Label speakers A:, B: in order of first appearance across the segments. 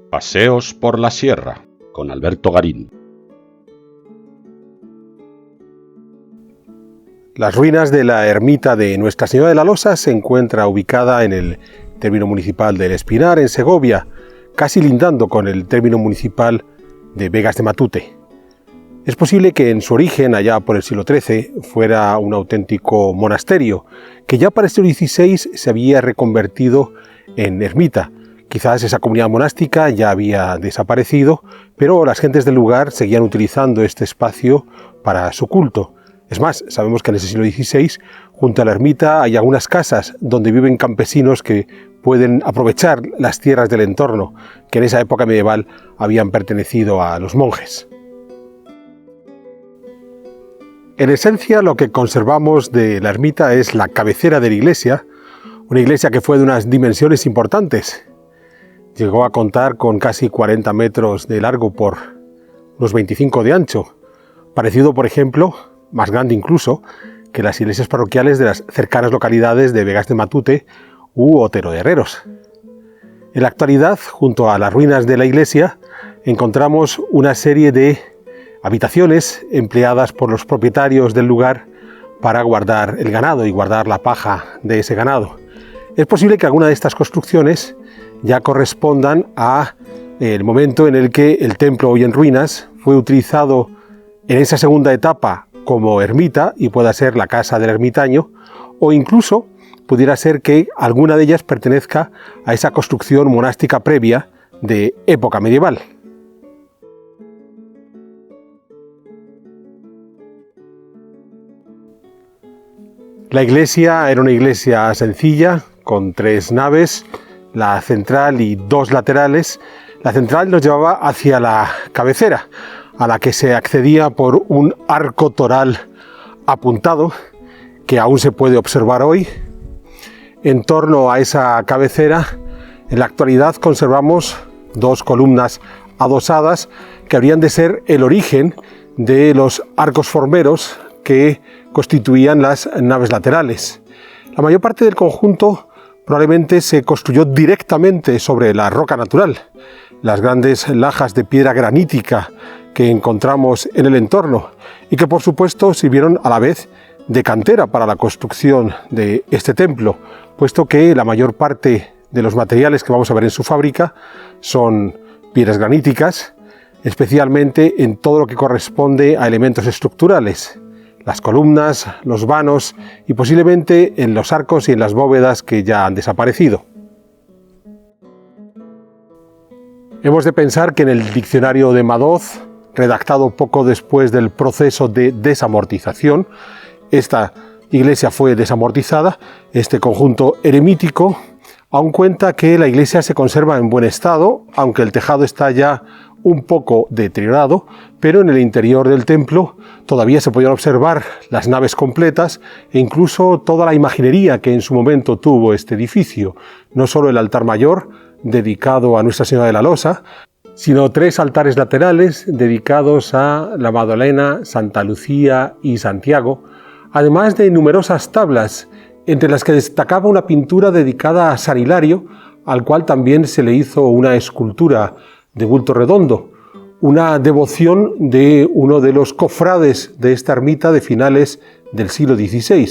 A: Paseos por la Sierra, con Alberto Garín.
B: Las ruinas de la ermita de Nuestra Señora de la Losa se encuentra ubicada en el término municipal del Espinar, en Segovia, casi lindando con el término municipal de Vegas de Matute. Es posible que en su origen, allá por el siglo XIII, fuera un auténtico monasterio, que ya para el siglo XVI se había reconvertido en ermita. Quizás esa comunidad monástica ya había desaparecido, pero las gentes del lugar seguían utilizando este espacio para su culto. Es más, sabemos que en ese siglo XVI, junto a la ermita, hay algunas casas donde viven campesinos que pueden aprovechar las tierras del entorno, que en esa época medieval habían pertenecido a los monjes. En esencia, lo que conservamos de la ermita es la cabecera de la iglesia, una iglesia que fue de unas dimensiones importantes. Llegó a contar con casi 40 metros de largo por unos 25 de ancho, parecido, por ejemplo, más grande incluso, que las iglesias parroquiales de las cercanas localidades de Vegas de Matute u Otero de Herreros. En la actualidad, junto a las ruinas de la iglesia, encontramos una serie de habitaciones empleadas por los propietarios del lugar para guardar el ganado y guardar la paja de ese ganado. Es posible que alguna de estas construcciones ya correspondan a el momento en el que el templo, hoy en ruinas, fue utilizado en esa segunda etapa como ermita y pueda ser la casa del ermitaño, o incluso pudiera ser que alguna de ellas pertenezca a esa construcción monástica previa de época medieval. La iglesia era una iglesia sencilla, con 3 naves, la central y 2 laterales. La central nos llevaba hacia la cabecera, a la que se accedía por un arco toral apuntado, que aún se puede observar hoy. En torno a esa cabecera, en la actualidad conservamos 2 columnas adosadas, que habrían de ser el origen de los arcos formeros que constituían las naves laterales. La mayor parte del conjunto probablemente se construyó directamente sobre la roca natural. Las grandes lajas de piedra granítica que encontramos en el entorno y que por supuesto sirvieron a la vez de cantera para la construcción de este templo, puesto que la mayor parte de los materiales que vamos a ver en su fábrica son piedras graníticas, especialmente en todo lo que corresponde a elementos estructurales, las columnas, los vanos y posiblemente en los arcos y en las bóvedas que ya han desaparecido. Hemos de pensar que en el diccionario de Madoz, redactado poco después del proceso de desamortización, esta iglesia fue desamortizada. Este conjunto eremítico aún cuenta que la iglesia se conserva en buen estado, aunque el tejado está ya un poco deteriorado, pero en el interior del templo todavía se podían observar las naves completas e incluso toda la imaginería que en su momento tuvo este edificio, no solo el altar mayor dedicado a Nuestra Señora de la Losa, sino 3 altares laterales dedicados a la Madalena, Santa Lucía y Santiago, además de numerosas tablas, entre las que destacaba una pintura dedicada a San Hilario, al cual también se le hizo una escultura de bulto redondo, una devoción de uno de los cofrades de esta ermita de finales del siglo XVI.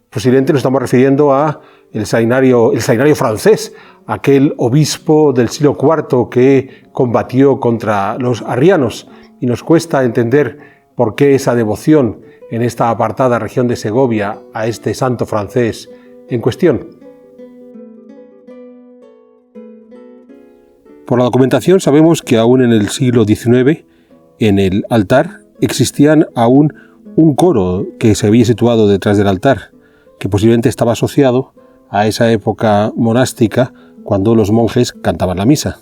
B: Posiblemente nos estamos refiriendo a el Sainario francés, aquel obispo del siglo IV que combatió contra los arrianos, y nos cuesta entender por qué esa devoción en esta apartada región de Segovia a este santo francés en cuestión. Por la documentación sabemos que aún en el siglo XIX, en el altar, existían aún un coro que se había situado detrás del altar, que posiblemente estaba asociado a esa época monástica cuando los monjes cantaban la misa.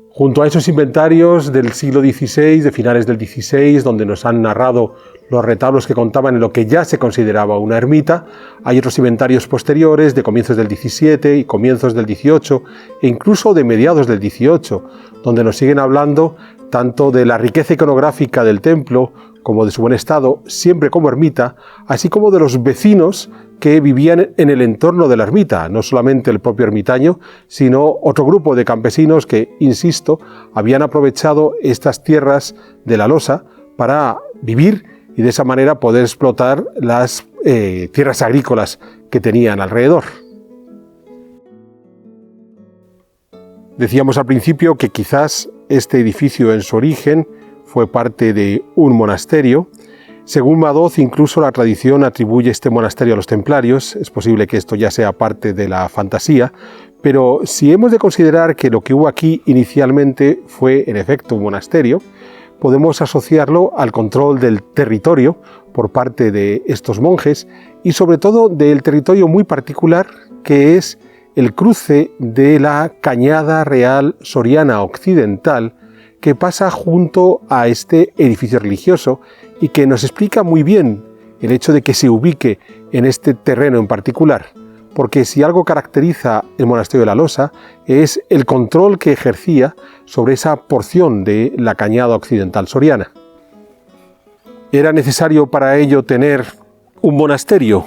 B: Junto a esos inventarios del siglo XVI, de finales del XVI, donde nos han narrado los retablos que contaban en lo que ya se consideraba una ermita, hay otros inventarios posteriores de comienzos del XVII y comienzos del XVIII e incluso de mediados del XVIII, donde nos siguen hablando tanto de la riqueza iconográfica del templo como de su buen estado, siempre como ermita, así como de los vecinos que vivían en el entorno de la ermita, no solamente el propio ermitaño, sino otro grupo de campesinos que, insisto, habían aprovechado estas tierras de la losa para vivir y de esa manera poder explotar las tierras agrícolas que tenían alrededor. Decíamos al principio que quizás este edificio en su origen fue parte de un monasterio. Según Madoz, incluso la tradición atribuye este monasterio a los templarios. Es posible que esto ya sea parte de la fantasía, pero si hemos de considerar que lo que hubo aquí inicialmente fue en efecto un monasterio, podemos asociarlo al control del territorio por parte de estos monjes y sobre todo del territorio muy particular que es el cruce de la Cañada Real Soriana Occidental que pasa junto a este edificio religioso y que nos explica muy bien el hecho de que se ubique en este terreno en particular, porque si algo caracteriza el monasterio de la Losa es el control que ejercía sobre esa porción de la Cañada Occidental Soriana. ¿Era necesario para ello tener un monasterio?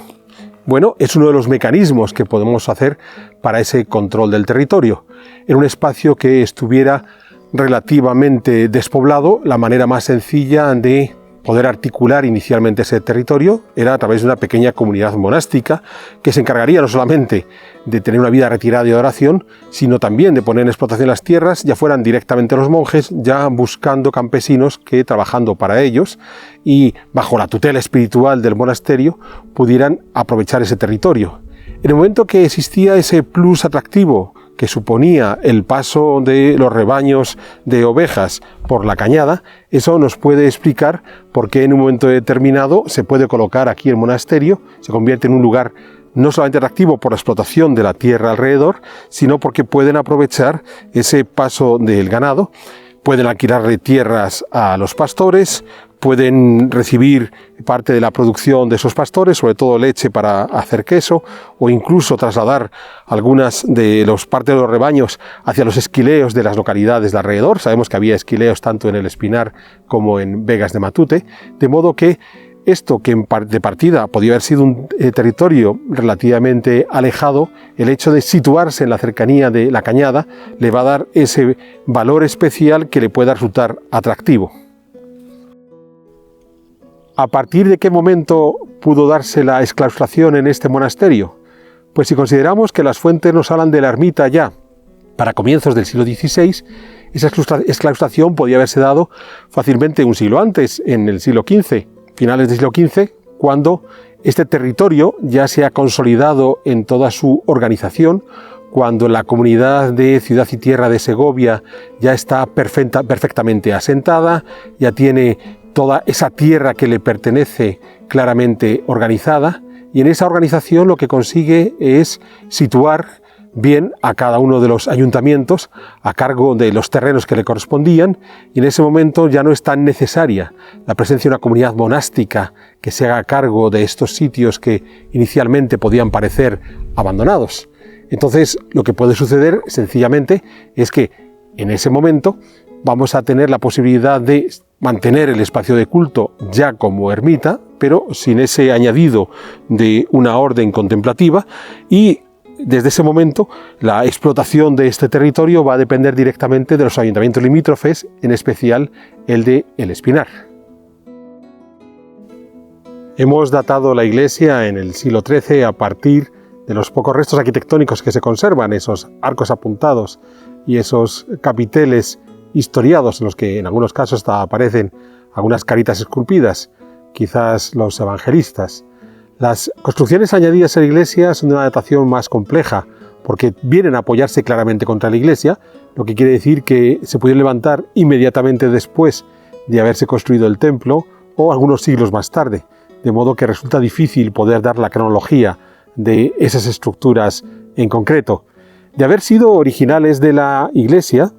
B: Bueno, es uno de los mecanismos que podemos hacer para ese control del territorio. En un espacio que estuviera relativamente despoblado, la manera más sencilla de poder articular inicialmente ese territorio era a través de una pequeña comunidad monástica que se encargaría no solamente de tener una vida retirada y de oración, sino también de poner en explotación las tierras, ya fueran directamente los monjes, ya buscando campesinos que, trabajando para ellos y bajo la tutela espiritual del monasterio, pudieran aprovechar ese territorio. En el momento que existía ese plus atractivo que suponía el paso de los rebaños de ovejas por la cañada, eso nos puede explicar por qué en un momento determinado se puede colocar aquí el monasterio, se convierte en un lugar no solamente atractivo por la explotación de la tierra alrededor, sino porque pueden aprovechar ese paso del ganado, pueden alquilarle tierras a los pastores, pueden recibir parte de la producción de esos pastores, sobre todo leche para hacer queso, o incluso trasladar algunas de las partes de los rebaños hacia los esquileos de las localidades de alrededor. Sabemos que había esquileos tanto en el Espinar como en Vegas de Matute, de modo que esto que de partida podía haber sido un territorio relativamente alejado, el hecho de situarse en la cercanía de la cañada le va a dar ese valor especial que le pueda resultar atractivo. ¿A partir de qué momento pudo darse la exclaustración en este monasterio? Pues si consideramos que las fuentes nos hablan de la ermita ya para comienzos del siglo XVI, esa exclaustración podía haberse dado fácilmente un siglo antes, en el siglo XV, finales del siglo XV, cuando este territorio ya se ha consolidado en toda su organización, cuando la comunidad de Ciudad y Tierra de Segovia ya está perfectamente asentada, ya tiene toda esa tierra que le pertenece claramente organizada, y en esa organización lo que consigue es situar bien a cada uno de los ayuntamientos a cargo de los terrenos que le correspondían, y en ese momento ya no es tan necesaria la presencia de una comunidad monástica que se haga cargo de estos sitios que inicialmente podían parecer abandonados. Entonces, lo que puede suceder sencillamente es que en ese momento vamos a tener la posibilidad de mantener el espacio de culto ya como ermita, pero sin ese añadido de una orden contemplativa, y desde ese momento la explotación de este territorio va a depender directamente de los ayuntamientos limítrofes, en especial el de El Espinar. Hemos datado la iglesia en el siglo XIII a partir de los pocos restos arquitectónicos que se conservan, esos arcos apuntados y esos capiteles historiados en los que en algunos casos hasta aparecen algunas caritas esculpidas, quizás los evangelistas. Las construcciones añadidas a la iglesia son de una datación más compleja porque vienen a apoyarse claramente contra la iglesia, lo que quiere decir que se pudieron levantar inmediatamente después de haberse construido el templo o algunos siglos más tarde, de modo que resulta difícil poder dar la cronología de esas estructuras en concreto. De haber sido originales de la iglesia,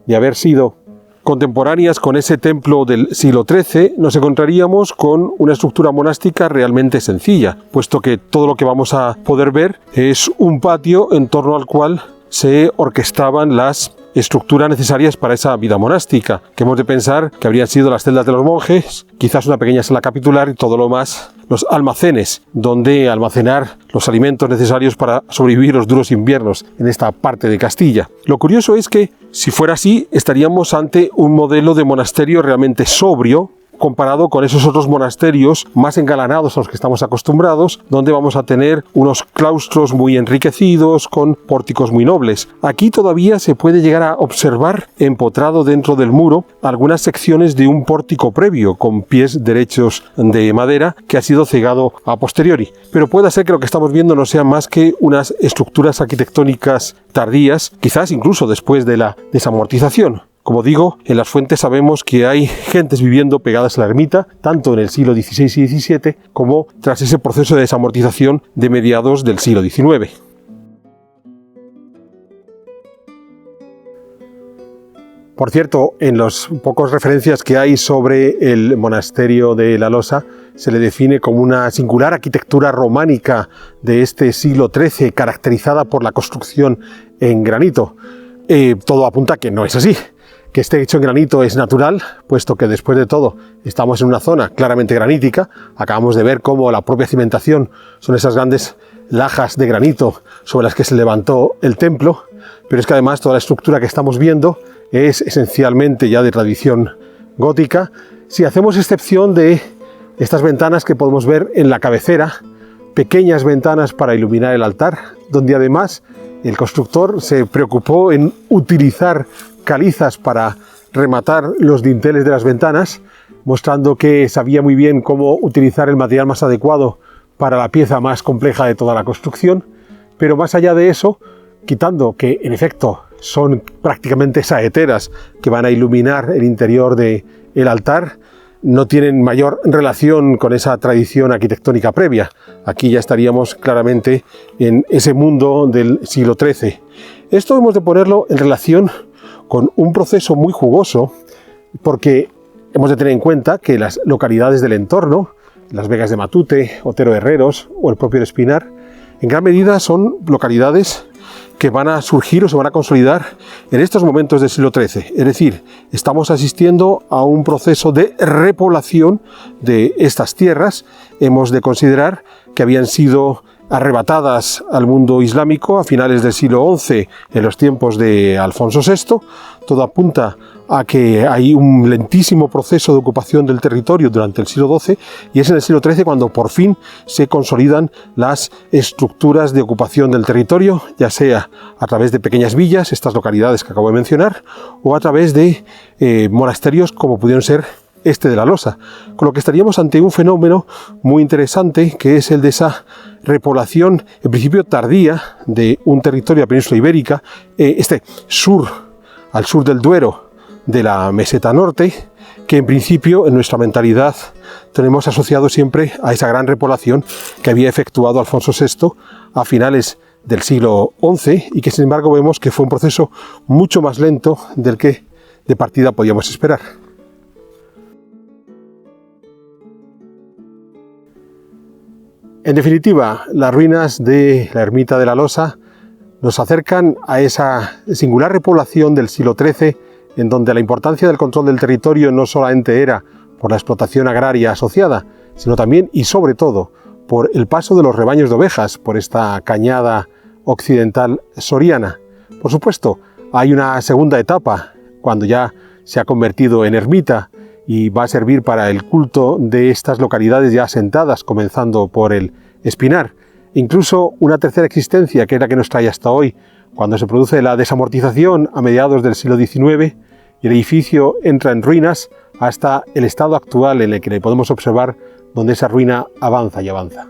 B: de haber sido contemporáneas con ese templo del siglo XIII, nos encontraríamos con una estructura monástica realmente sencilla, puesto que todo lo que vamos a poder ver es un patio en torno al cual se orquestaban las estructuras necesarias para esa vida monástica, que hemos de pensar que habrían sido las celdas de los monjes, quizás una pequeña sala capitular y todo lo más, los almacenes, donde almacenar los alimentos necesarios para sobrevivir los duros inviernos en esta parte de Castilla. Lo curioso es que, si fuera así, estaríamos ante un modelo de monasterio realmente sobrio, comparado con esos otros monasterios más engalanados a los que estamos acostumbrados, donde vamos a tener unos claustros muy enriquecidos, con pórticos muy nobles. Aquí todavía se puede llegar a observar, empotrado dentro del muro, algunas secciones de un pórtico previo, con pies derechos de madera, que ha sido cegado a posteriori. Pero puede ser que lo que estamos viendo no sea más que unas estructuras arquitectónicas tardías, quizás incluso después de la desamortización. Como digo, en las fuentes sabemos que hay gentes viviendo pegadas a la ermita, tanto en el siglo XVI y XVII como tras ese proceso de desamortización de mediados del siglo XIX. Por cierto, en las pocas referencias que hay sobre el monasterio de La Losa, se le define como una singular arquitectura románica de este siglo XIII, caracterizada por la construcción en granito. Todo apunta a que no es así. Que esté hecho en granito es natural, puesto que después de todo estamos en una zona claramente granítica. Acabamos de ver cómo la propia cimentación son esas grandes lajas de granito sobre las que se levantó el templo, pero es que además toda la estructura que estamos viendo es esencialmente ya de tradición gótica, si hacemos excepción de estas ventanas que podemos ver en la cabecera, pequeñas ventanas para iluminar el altar, donde además el constructor se preocupó en utilizar calizas para rematar los dinteles de las ventanas, mostrando que sabía muy bien cómo utilizar el material más adecuado para la pieza más compleja de toda la construcción. Pero más allá de eso, quitando que en efecto son prácticamente saeteras que van a iluminar el interior del altar, no tienen mayor relación con esa tradición arquitectónica previa. Aquí ya estaríamos claramente en ese mundo del siglo XIII. Esto hemos de ponerlo en relación con un proceso muy jugoso, porque hemos de tener en cuenta que las localidades del entorno, Las Vegas de Matute, Otero Herreros o el propio Espinar, en gran medida son localidades que van a surgir o se van a consolidar en estos momentos del siglo XIII. Es decir, estamos asistiendo a un proceso de repoblación de estas tierras. Hemos de considerar que habían sido arrebatadas al mundo islámico a finales del siglo XI, en los tiempos de Alfonso VI. Todo apunta a que hay un lentísimo proceso de ocupación del territorio durante el siglo XII, y es en el siglo XIII cuando por fin se consolidan las estructuras de ocupación del territorio, ya sea a través de pequeñas villas, estas localidades que acabo de mencionar, o a través de monasterios como pudieron ser este de La Losa, con lo que estaríamos ante un fenómeno muy interesante, que es el de esa repoblación, en principio tardía, de un territorio de la península ibérica, al sur del Duero, de la meseta norte, que en principio en nuestra mentalidad tenemos asociado siempre a esa gran repoblación que había efectuado Alfonso VI a finales del siglo XI, y que sin embargo vemos que fue un proceso mucho más lento del que de partida podíamos esperar. En definitiva, las ruinas de la ermita de La Losa nos acercan a esa singular repoblación del siglo XIII, en donde la importancia del control del territorio no solamente era por la explotación agraria asociada, sino también y sobre todo por el paso de los rebaños de ovejas por esta cañada occidental soriana. Por supuesto, hay una segunda etapa, cuando ya se ha convertido en ermita y va a servir para el culto de estas localidades ya asentadas, comenzando por el Espinar. Incluso una tercera existencia, que es la que nos trae hasta hoy, cuando se produce la desamortización a mediados del siglo XIX y el edificio entra en ruinas hasta el estado actual en el que le podemos observar donde esa ruina avanza y avanza.